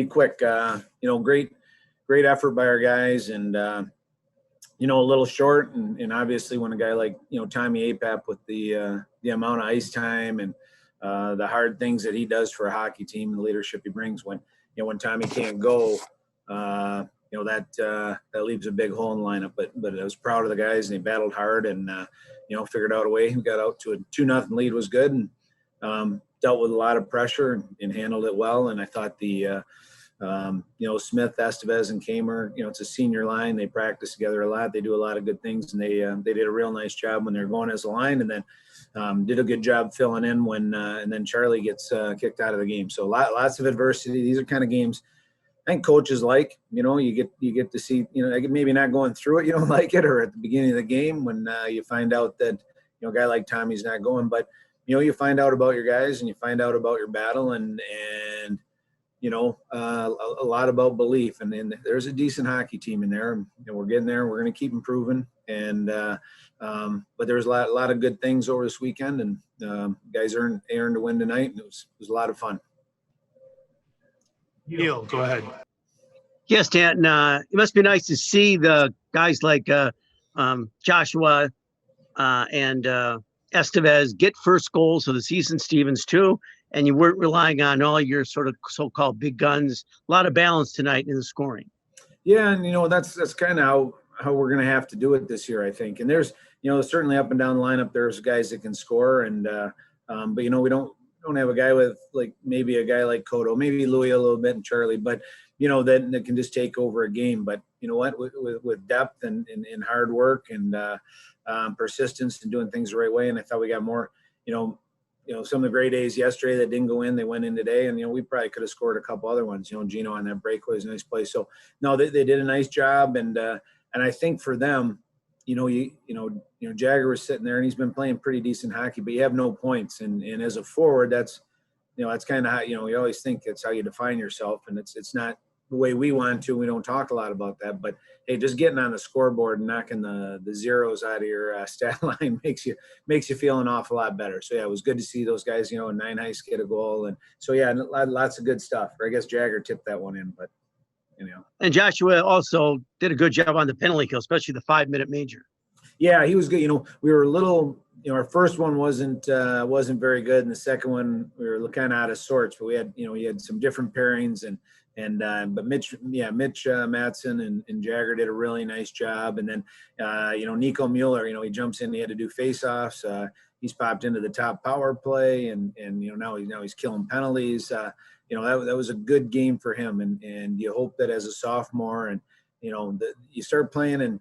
quick. Great effort by our guys, and a little short. And obviously, when a guy like Tommy Apap with the amount of ice time and the hard things that he does for a hockey team and the leadership he brings, when Tommy can't go, that leaves a big hole in the lineup. But I was proud of the guys, and they battled hard and figured out a way. We got out to a 2-0 lead was good, and dealt with a lot of pressure and handled it well. And I thought the Smith, Estevez, and Kamer, it's a senior line. They practice together a lot. They do a lot of good things, and they did a real nice job when they're going as a line, and then did a good job filling in when and then Charlie gets kicked out of the game. So lots of adversity. These are kind of games I think coaches like. You get to see, maybe not going through it, you don't like it, or at the beginning of the game when you find out that a guy like Tommy's not going, but you find out about your guys, and you find out about your battle, and a lot about belief. And there's a decent hockey team in there, and we're getting there. We're going to keep improving. And but there was a lot of good things over this weekend, and guys earned a win tonight, and it was a lot of fun. Neil, go ahead. Yes, Danton. It must be nice to see the guys like Joshua and Estevez get first goals of the season, Stevens too, and you weren't relying on all your sort of so-called big guns. A lot of balance tonight in the scoring. Yeah, and that's kind of how we're going to have to do it this year, I think. And there's certainly up and down the lineup there's guys that can score, and but we don't have a guy with maybe a guy like Cotto, maybe Louis a little bit, and Charlie, but that can just take over a game. But you know what, with depth and hard work and persistence and doing things the right way. And I thought we got more, some of the great A's yesterday that didn't go in, they went in today, and we probably could have scored a couple other ones. Gino on that breakaway was a nice play. So no, they did a nice job, and I think for them, Jagger was sitting there and he's been playing pretty decent hockey, but you have no points, and as a forward, that's kind of how you always think it's how you define yourself, and it's not the way we want to. We don't talk a lot about that, but hey, just getting on the scoreboard and knocking the zeros out of your stat line makes you feel an awful lot better. So yeah, it was good to see those guys, and 9 Heiss get a goal, and so yeah, lots of good stuff. Or I guess Jagger tipped that one in, but And Joshua also did a good job on the penalty kill, especially the 5-minute major. Yeah, he was good. We were a little, our first one wasn't very good, and the second one we were kind of out of sorts. But we had, he had some different pairings, but Mitch Matson and Jagger did a really nice job. And then, Nico Mueller, he jumps in. He had to do faceoffs. He's popped into the top power play, and now he's killing penalties. That was a good game for him, and you hope that as a sophomore, and you start playing and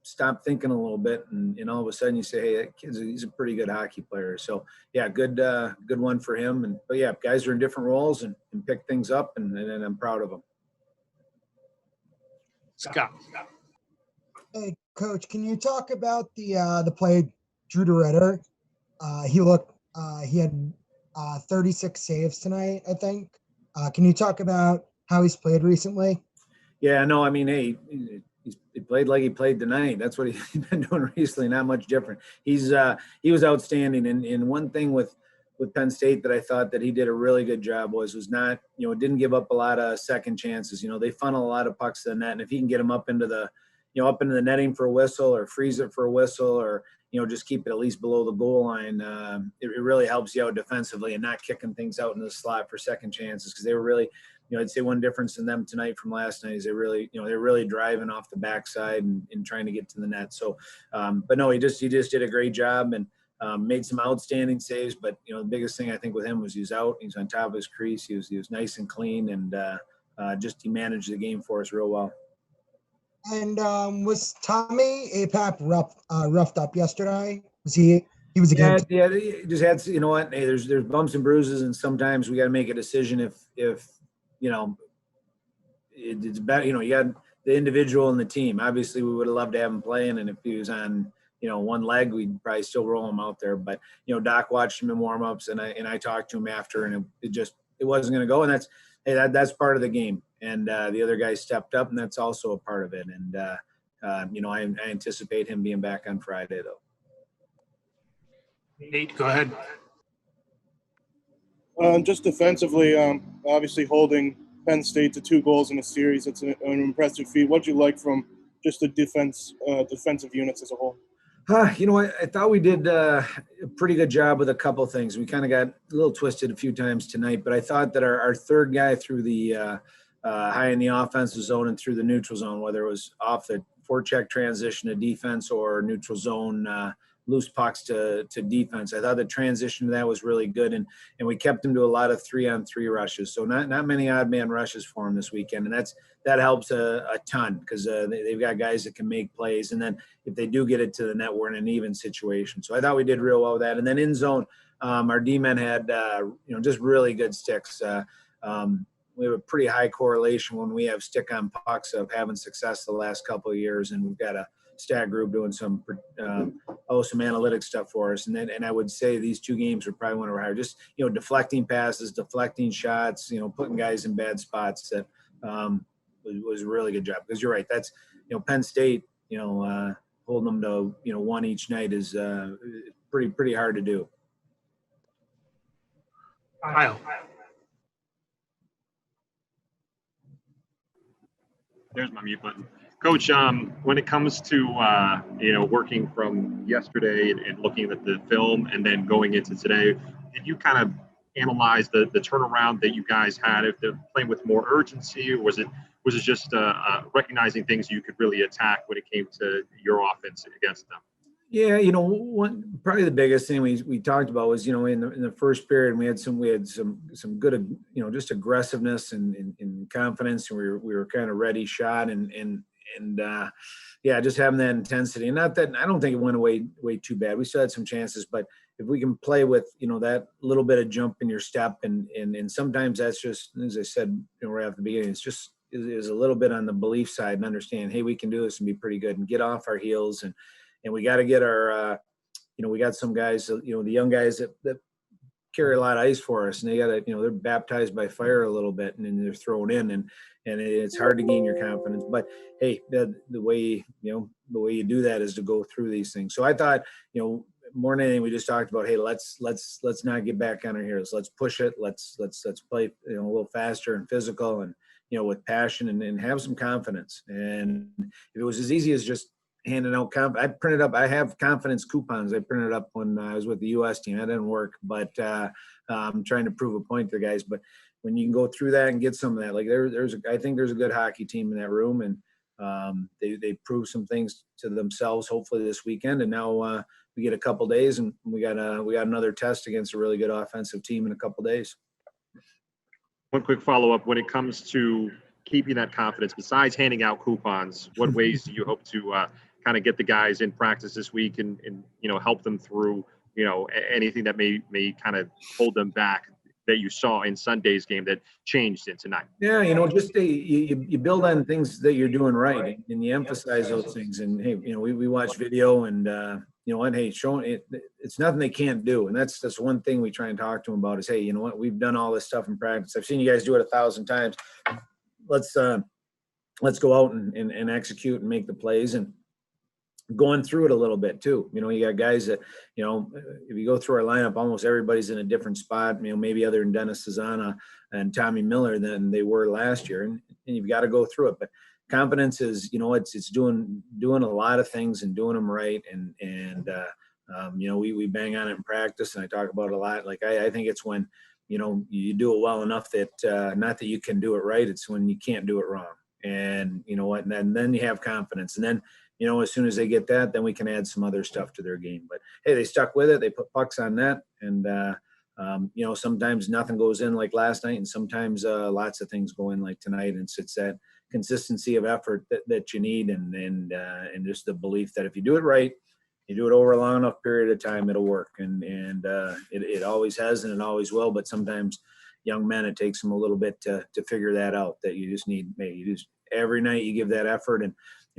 stop thinking a little bit, and all of a sudden you say, hey, that kid's he's a pretty good hockey player. So yeah, good one for him. But yeah, guys are in different roles and pick things up, and I'm proud of them. Scott. Hey, Coach, can you talk about the play Drew DeRitter? He had 36 saves tonight, I think. Can you talk about how he's played recently? Yeah, no, I mean, hey, he played like he played tonight. That's what he's been doing recently. Not much different. He was outstanding. And one thing with Penn State that I thought that he did a really good job was not, didn't give up a lot of second chances. They funnel a lot of pucks to the net, and if he can get them up into the netting for a whistle, or freeze it for a whistle, or just keep it at least below the goal line, it really helps you out defensively and not kicking things out in the slot for second chances, because they were really, I'd say one difference in them tonight from last night is they're really driving off the backside and trying to get to the net. So, but no, he just did a great job and made some outstanding saves. But the biggest thing I think with him was he's on top of his crease. He was nice and clean, and he managed the game for us real well. And was Tommy Apap roughed up yesterday? He was against? Yeah, he just had, hey, there's bumps and bruises, and sometimes we got to make a decision if it's better, you got the individual and the team. Obviously we would have loved to have him playing, and if he was on, one leg, we'd probably still roll him out there. But, Doc watched him in warm-ups, and I talked to him after, and it wasn't going to go. And that's part of the game. And the other guys stepped up, and that's also a part of it. And, I anticipate him being back on Friday, though. Nate, go ahead. Just defensively, obviously holding Penn State to 2 goals in a series. It's an impressive feat. What did you like from just the defensive units as a whole? You know, I thought we did a pretty good job with a couple things. We kind of got a little twisted a few times tonight, but I thought that our third guy through the high in the offensive zone and through the neutral zone, whether it was off the forecheck transition to defense or neutral zone loose pucks to defense, I thought the transition to that was really good, and we kept him to a lot of 3-on-3 rushes. So not many odd man rushes for him this weekend, and that helps a ton because they've got guys that can make plays, and then if they do get it to the net, we're in an even situation. So I thought we did real well with that. And then in zone, our D-men had just really good sticks. We have a pretty high correlation when we have stick on pucks of having success the last couple of years, and we've got a stat group doing some analytic stuff for us. And I would say these 2 games were probably one of our higher, just, deflecting passes, deflecting shots, putting guys in bad spots. That was a really good job, because you're right. That's, Penn State, holding them to, 1 each night is pretty hard to do. Kyle. There's my mute button. Coach, when it comes to, working from yesterday and looking at the film and then going into today, did you kind of analyze the turnaround that you guys had? If they're playing with more urgency, or was it just recognizing things you could really attack when it came to your offense against them? Yeah, probably the biggest thing we talked about was, in the first period, we had some good, just aggressiveness and confidence, and we were kind of ready shot and just having that intensity. And not that, I don't think it went away way too bad. We still had some chances, but if we can play with, that little bit of jump in your step, and sometimes that's just, as I said, right off the beginning, it's just is a little bit on the belief side and understand, hey, we can do this and be pretty good and get off our heels, and we got to get our, we got some guys, the young guys that carry a lot of ice for us, and they got to, they're baptized by fire a little bit, and then they're thrown in, and it's hard to gain your confidence. But hey, the way you do that is to go through these things. So I thought, more than anything, we just talked about, hey, let's not get back on our heels. Let's push it. Let's play, a little faster and physical, and with passion, and have some confidence. And if it was as easy as just handing out I have confidence coupons. I printed up when I was with the U.S. team. That didn't work, but I'm trying to prove a point to guys. But when you can go through that and get some of that, like I think there's a good hockey team in that room, and they proved some things to themselves, hopefully this weekend. And now we get a couple days, and we got another test against a really good offensive team in a couple days. One quick follow-up: when it comes to keeping that confidence, besides handing out coupons, what ways do you hope to kind of get the guys in practice this week and help them through anything that may kind of hold them back that you saw in Sunday's game that changed in tonight? Yeah, just you build on things that you're doing right, and you emphasize those things. And hey, we watch video, and hey, showing it, it's nothing they can't do. And that's one thing we try and talk to them about is, hey, you know what, we've done all this stuff in practice. I've seen you guys do it 1,000 times. Let's go out and execute and make the plays, and going through it a little bit too. You got guys that, if you go through our lineup, almost everybody's in a different spot, maybe other than Dennis Cezana and Tommy Miller than they were last year. And you've got to go through it. But confidence is, it's doing a lot of things and doing them right. And we bang on it in practice, and I talk about it a lot. Like, I think it's when, you do it well enough that not that you can do it right, it's when you can't do it wrong. And you know what, and then you have confidence. And then, as soon as they get that, then we can add some other stuff to their game. But hey, they stuck with it. They put pucks on net, and sometimes nothing goes in like last night, and sometimes lots of things go in like tonight. And it's that consistency of effort that you need, and just the belief that if you do it right, you do it over a long enough period of time, it'll work. And it always has, and it always will. But sometimes young men, it takes them a little bit to figure that out, that you just need, every night you give that effort. And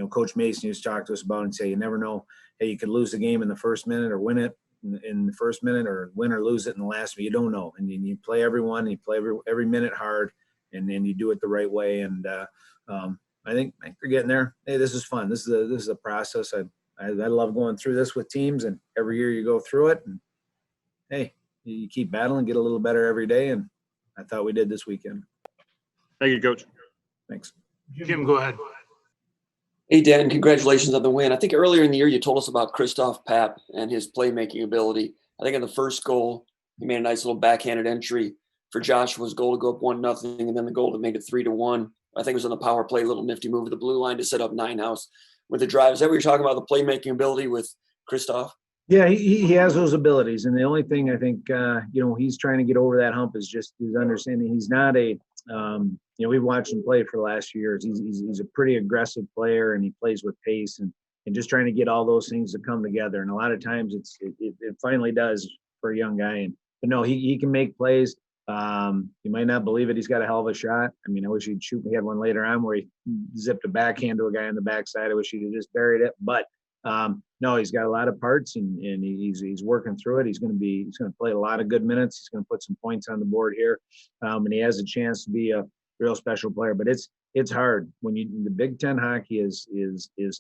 Coach Mason used to talk to us about and say, you never know, hey, you could lose the game in the first minute or win it in the first minute, or win or lose it in the last, but you don't know. And you play everyone, and you play every minute hard, and then you do it the right way. And I think they're getting there. Hey, this is fun. This is a process. I love going through this with teams, and every year you go through it, and hey, you keep battling, get a little better every day. And I thought we did this weekend. Thank you, Coach. Thanks. Jim, go ahead. Hey, Dan, congratulations on the win. I think earlier in the year you told us about Christoph Papp and his playmaking ability. I think in the first goal, he made a nice little backhanded entry for Joshua's goal to go up 1-0, and then the goal to make it 3-1. I think it was on the power play, a little nifty move of the blue line to set up Ninehouse with the drive. Is that what you're talking about, the playmaking ability with Christoph? Yeah, he has those abilities, and the only thing I think he's trying to get over that hump is just his understanding. He's not a we've watched him play for the last few years. He's a pretty aggressive player, and he plays with pace and just trying to get all those things to come together. And a lot of times it finally does for a young guy. But no, he can make plays. You might not believe it. He's got a hell of a shot. I mean, I wish he'd shoot. He had one later on where he zipped a backhand to a guy on the backside. I wish he'd just buried it. But no, he's got a lot of parts, and he's working through it. He's going to play a lot of good minutes. He's going to put some points on the board here, and he has a chance to be a real special player. But it's hard when the Big Ten hockey is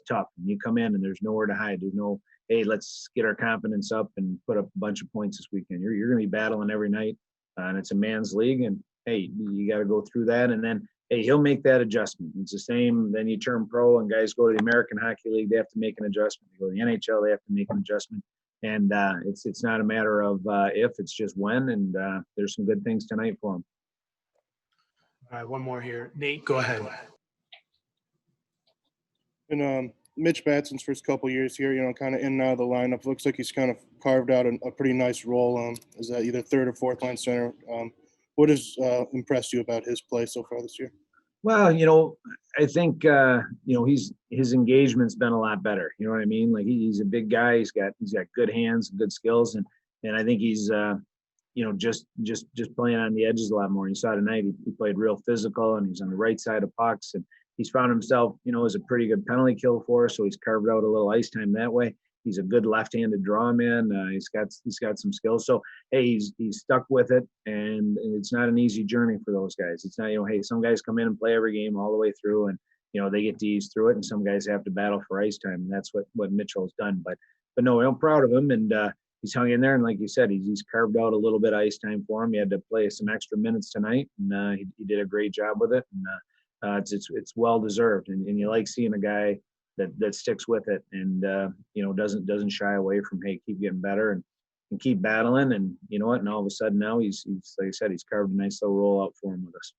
tough. And you come in and there's nowhere to hide. There's no, hey, let's get our confidence up and put up a bunch of points this weekend. You're going to be battling every night, and it's a man's league. And hey, you got to go through that, and then hey, he'll make that adjustment. It's the same. Then you turn pro, and guys go to the American Hockey League. They have to make an adjustment. They go to the NHL. They have to make an adjustment. And it's not a matter of if, it's just when. And there's some good things tonight for him. All right, one more here. Nate, go ahead. And Mitch Batson's first couple years here, kind of in and out of the lineup. Looks like he's kind of carved out a pretty nice role as either third or fourth line center. What has impressed you about his play so far this year? Well, I think his engagement's been a lot better. You know what I mean? Like he's a big guy. He's got good hands, good skills, and I think he's just playing on the edges a lot more. You saw tonight he played real physical, and he's on the right side of pucks, and he's found himself as a pretty good penalty kill for us. So he's carved out a little ice time that way. He's a good left-handed draw man. He's got some skills. So hey, he's stuck with it, and it's not an easy journey for those guys. It's not hey, some guys come in and play every game all the way through, and they get to ease through it, and some guys have to battle for ice time, and that's what Mitchell's done. But no, I'm proud of him, and he's hung in there, and like you said, he's carved out a little bit of ice time for him. He had to play some extra minutes tonight, and he did a great job with it, and it's well deserved, and you like seeing a guy that sticks with it and doesn't shy away from hey, keep getting better and keep battling, and and all of a sudden now he's like I said, he's carved a nice little rollout for him with us.